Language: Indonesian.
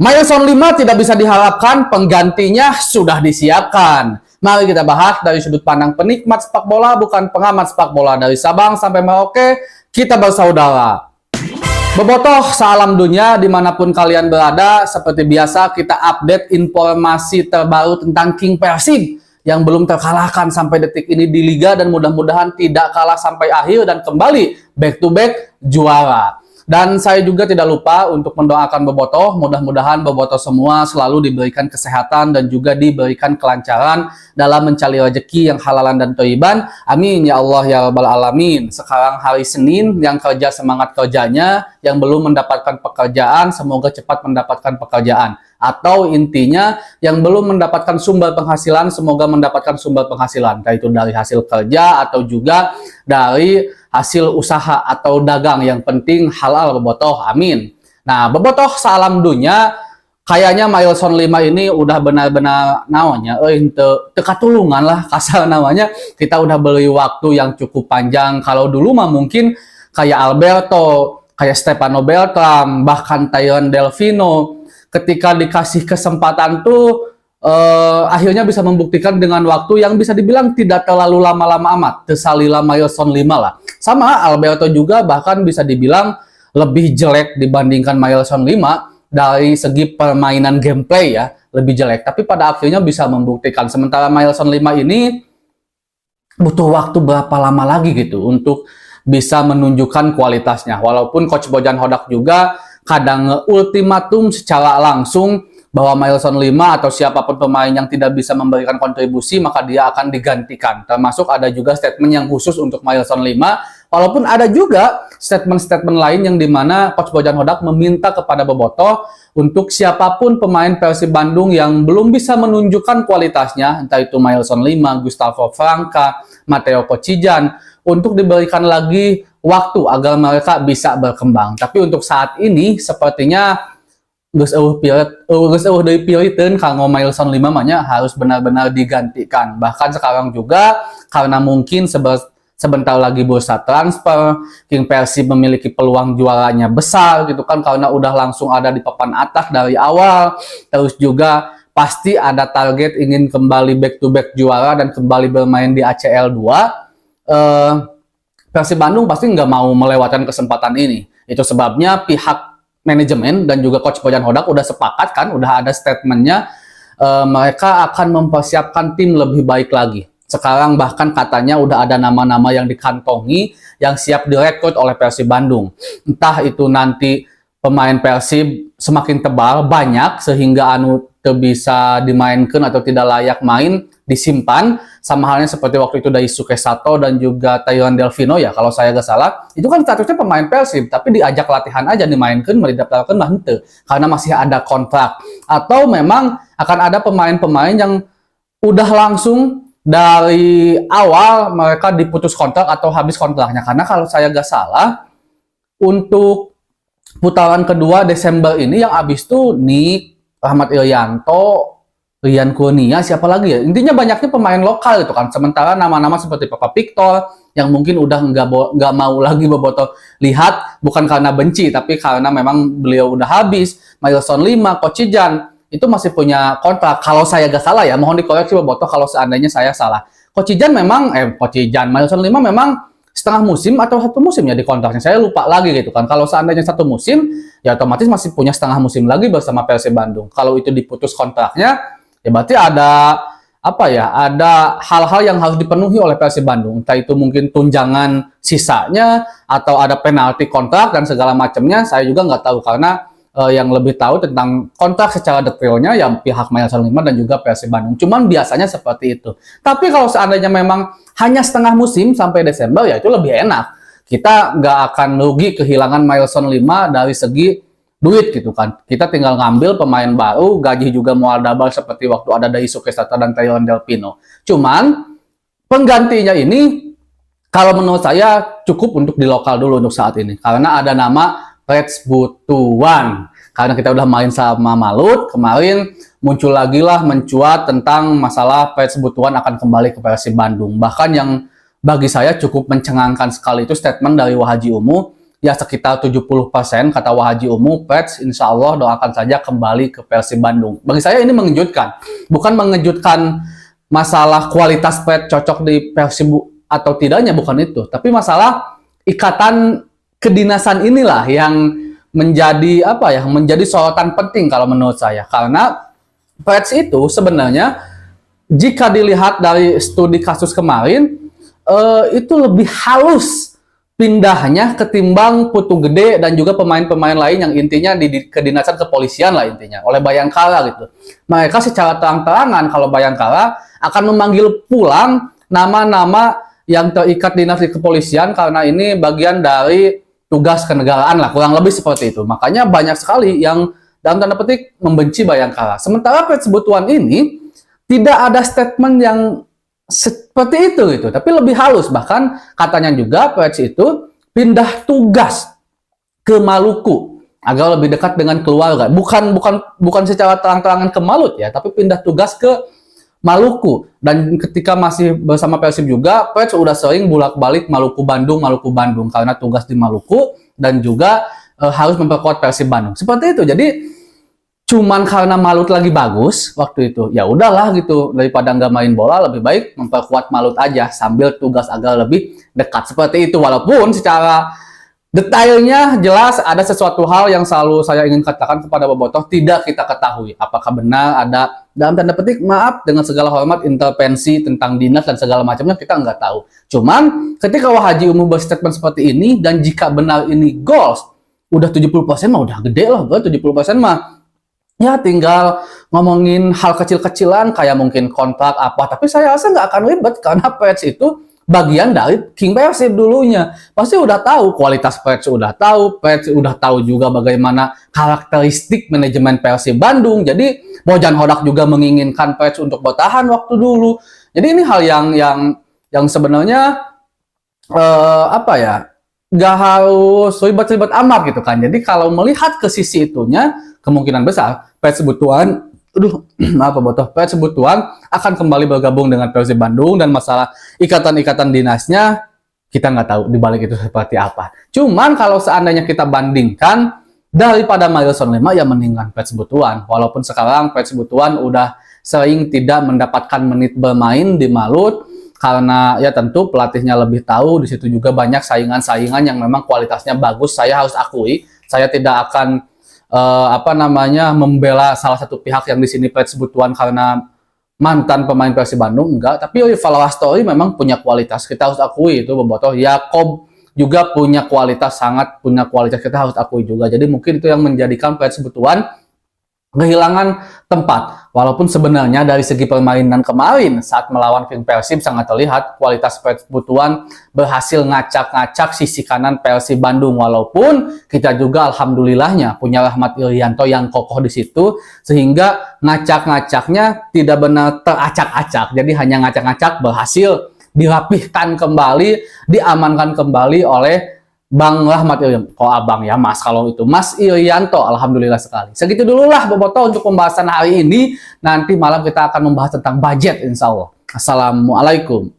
Milestone 5 tidak bisa diharapkan, penggantinya sudah disiapkan. Mari kita bahas dari sudut pandang penikmat sepak bola, bukan pengamat sepak bola. Dari Sabang sampai Merauke, kita bersaudara. Bobotoh sealam dunia, dimanapun kalian berada, seperti biasa kita update informasi terbaru tentang King Persib yang belum terkalahkan sampai detik ini di Liga dan mudah-mudahan tidak kalah sampai akhir dan kembali back to back juara. Dan saya juga tidak lupa untuk mendoakan Bobotoh, mudah-mudahan Bobotoh semua selalu diberikan kesehatan dan juga diberikan kelancaran dalam mencari rezeki yang halalan dan thayyiban. Amin ya Allah ya Rabbal Alamin. Sekarang hari Senin, yang kerja semangat kerjanya, yang belum mendapatkan pekerjaan semoga cepat mendapatkan pekerjaan. Atau intinya yang belum mendapatkan sumber penghasilan semoga mendapatkan sumber penghasilan, entah itu dari hasil kerja atau juga dari hasil usaha atau dagang, yang penting halal Bobotoh, amin. Nah, Bobotoh salam dunia, kayaknya milestone 5 ini udah benar-benar namanya tekatulungan lah kasar namanya. Kita udah beli waktu yang cukup panjang. Kalau dulu mah mungkin kayak Alberto, kayak Stefano Beltram, bahkan Tyron Delfino, ketika dikasih kesempatan tuh akhirnya bisa membuktikan dengan waktu yang bisa dibilang tidak terlalu lama-lama amat. Tersalila milestone 5 lah. Sama Alberto juga bahkan bisa dibilang lebih jelek dibandingkan milestone 5 dari segi permainan gameplay ya, lebih jelek. Tapi pada akhirnya bisa membuktikan. Sementara milestone 5 ini butuh waktu berapa lama lagi gitu untuk bisa menunjukkan kualitasnya. Walaupun Coach Bojan Hodak juga kadang ultimatum secara langsung bahwa milestone 5 atau siapapun pemain yang tidak bisa memberikan kontribusi maka dia akan digantikan. Termasuk ada juga statement yang khusus untuk milestone 5. Walaupun ada juga statement-statement lain yang dimana Coach Bojan Hodak meminta kepada Bobotoh untuk siapapun pemain Persib Bandung yang belum bisa menunjukkan kualitasnya, entah itu milestone 5, Gustavo Franca, Matteo Kocijan, untuk diberikan lagi waktu agar mereka bisa berkembang. Tapi untuk saat ini sepertinya geus eueuh deui piliteun kanggo milestone 5 mah harus benar-benar digantikan. Bahkan sekarang juga karena mungkin sebentar lagi bursa transfer, King Persib memiliki peluang juaranya besar gitu kan, karena udah langsung ada di papan atas dari awal. Terus juga pasti ada target ingin kembali back to back juara dan kembali bermain di ACL 2. Persib Bandung pasti nggak mau melewatkan kesempatan ini. Itu sebabnya pihak manajemen dan juga Coach Bojan Hodak udah sepakat kan, udah ada statementnya, mereka akan mempersiapkan tim lebih baik lagi. Sekarang bahkan katanya udah ada nama-nama yang dikantongi yang siap direkrut oleh Persib Bandung. Entah itu nanti pemain Persib semakin tebal, banyak sehingga bisa dimainkan atau tidak layak main, disimpan, sama halnya seperti waktu itu Daisuke Sato dan juga Tyron Delfino ya, kalau saya gak salah, itu kan statusnya pemain Persib, tapi diajak latihan aja dimainkan, didaftarkan mah henteu, karena masih ada kontrak. Atau memang akan ada pemain-pemain yang udah langsung dari awal mereka diputus kontrak atau habis kontraknya, karena kalau saya gak salah, untuk putaran kedua Desember ini yang habis tuh Nick, Rahmat Irianto, Rian Kurnia, siapa lagi ya? Intinya banyaknya pemain lokal itu kan. Sementara nama-nama seperti Papa Victor yang mungkin udah nggak mau lagi Bobotoh lihat, bukan karena benci, tapi karena memang beliau udah habis. Milestone 5, Kocijan itu masih punya kontrak. Kalau saya gak salah ya, mohon dikoreksi Bobotoh kalau seandainya saya salah. Kocijan memang, Milestone 5 memang setengah musim atau satu musim ya di kontraknya, saya lupa lagi gitu kan. Kalau seandainya satu musim ya otomatis masih punya setengah musim lagi bersama Persib Bandung. Kalau itu diputus kontraknya ya berarti ada ada hal-hal yang harus dipenuhi oleh Persib Bandung, entah itu mungkin tunjangan sisanya atau ada penalti kontrak dan segala macamnya. Saya juga nggak tahu karena yang lebih tahu tentang kontrak secara detailnya yang pihak Milestone 5 dan juga Persib Bandung. Cuman biasanya seperti itu. Tapi kalau seandainya memang hanya setengah musim sampai Desember ya itu lebih enak. Kita nggak akan rugi kehilangan Milestone 5 dari segi duit gitu kan. Kita tinggal ngambil pemain baru, gaji juga mual double seperti waktu ada Daisuke Sato dan Tyron Delfino. Cuman penggantinya ini kalau menurut saya cukup untuk di lokal dulu untuk saat ini. Karena ada nama Reds Butuan. Karena kita udah main sama Malut, kemarin muncul lagi lah mencuat tentang masalah Reds Butuan akan kembali ke Persib Bandung. Bahkan yang bagi saya cukup mencengangkan sekali itu statement dari Wahaji Umu ya sekitar 70% kata Wahaji Umu, Pets insya Allah doakan saja kembali ke Persib Bandung. Bagi saya ini mengejutkan, bukan mengejutkan masalah kualitas Pets cocok di Persib atau tidaknya, bukan itu, tapi masalah ikatan kedinasan inilah yang menjadi apa ya, menjadi sorotan penting kalau menurut saya, karena Pets itu sebenarnya jika dilihat dari studi kasus kemarin itu lebih halus pindahnya ketimbang Putu Gede dan juga pemain-pemain lain yang intinya di kedinasan kepolisian lah intinya oleh Bayangkara gitu. Mereka secara terang-terangan kalau Bayangkara akan memanggil pulang nama-nama yang terikat dinas di kepolisian karena ini bagian dari tugas kenegaraan lah, kurang lebih seperti itu. Makanya banyak sekali yang dalam tanda petik membenci Bayangkara. Sementara Pets Butuan ini tidak ada statement yang seperti itu gitu, tapi lebih halus. Bahkan katanya juga Pets itu pindah tugas ke Maluku agar lebih dekat dengan keluarga. Bukan secara terang-terangan ke Malut ya, tapi pindah tugas ke Maluku. Dan ketika masih bersama Persib juga, Pets udah sering bolak-balik Maluku Bandung karena tugas di Maluku dan juga harus memperkuat Persib Bandung. Seperti itu. Jadi cuman karena Malut lagi bagus waktu itu, ya udahlah gitu, daripada nggak main bola lebih baik memperkuat Malut aja sambil tugas agar lebih dekat, seperti itu. Walaupun secara detailnya jelas ada sesuatu hal yang selalu saya ingin katakan kepada Bobotoh, tidak kita ketahui apakah benar ada dalam tanda petik, maaf dengan segala hormat, intervensi tentang dinas dan segala macamnya, kita nggak tahu. Cuman ketika Wahaji Umu berstatement seperti ini, dan jika benar ini goals udah 70% mah udah gede lah, 70% mah ya tinggal ngomongin hal kecil-kecilan kayak mungkin kontrak apa, tapi saya rasa nggak akan ribet karena Pets itu bagian dari King Persib dulunya. Pasti udah tahu kualitas Pets, Pets udah tahu juga bagaimana karakteristik manajemen Persib Bandung. Jadi Bojan Hodak juga menginginkan Pets untuk bertahan waktu dulu. Jadi ini hal yang sebenarnya apa ya, nggak harus ribet-ribet amat gitu kan. Jadi kalau melihat ke sisi itunya, kemungkinan besar Pets Butuan, Pets Butuan akan kembali bergabung dengan Persib Bandung, dan masalah ikatan-ikatan dinasnya kita nggak tahu dibalik itu seperti apa. Cuman kalau seandainya kita bandingkan daripada Mailson Lema, ya mendingan Pets Butuan. Walaupun sekarang Pets Butuan udah sering tidak mendapatkan menit bermain di Malut, karena ya tentu pelatihnya lebih tahu. Di situ juga banyak saingan-saingan yang memang kualitasnya bagus. Saya harus akui, saya tidak akan membela salah satu pihak yang di sini Pets Butuan karena mantan pemain Persib Bandung, enggak. Tapi Rival Astori memang punya kualitas, kita harus akui itu. Bobotoh Yakob juga punya kualitas, sangat punya kualitas, kita harus akui juga. Jadi mungkin itu yang menjadikan Pets Butuan kehilangan tempat. Walaupun sebenarnya dari segi permainan kemarin saat melawan King Persib sangat terlihat kualitas Pets Butuan berhasil ngacak-ngacak sisi kanan Persib Bandung. Walaupun kita juga alhamdulillahnya punya Rahmat Irianto yang kokoh di situ, sehingga ngacak-ngacaknya tidak benar teracak-acak. Jadi hanya ngacak-ngacak berhasil dirapihkan kembali, diamankan kembali oleh Bang Rahmat Irianto, kok abang ya mas, kalau itu Mas Irianto, alhamdulillah sekali. Segitu dulu lah Bobotoh untuk pembahasan hari ini. Nanti malam kita akan membahas tentang budget insya Allah. Assalamualaikum.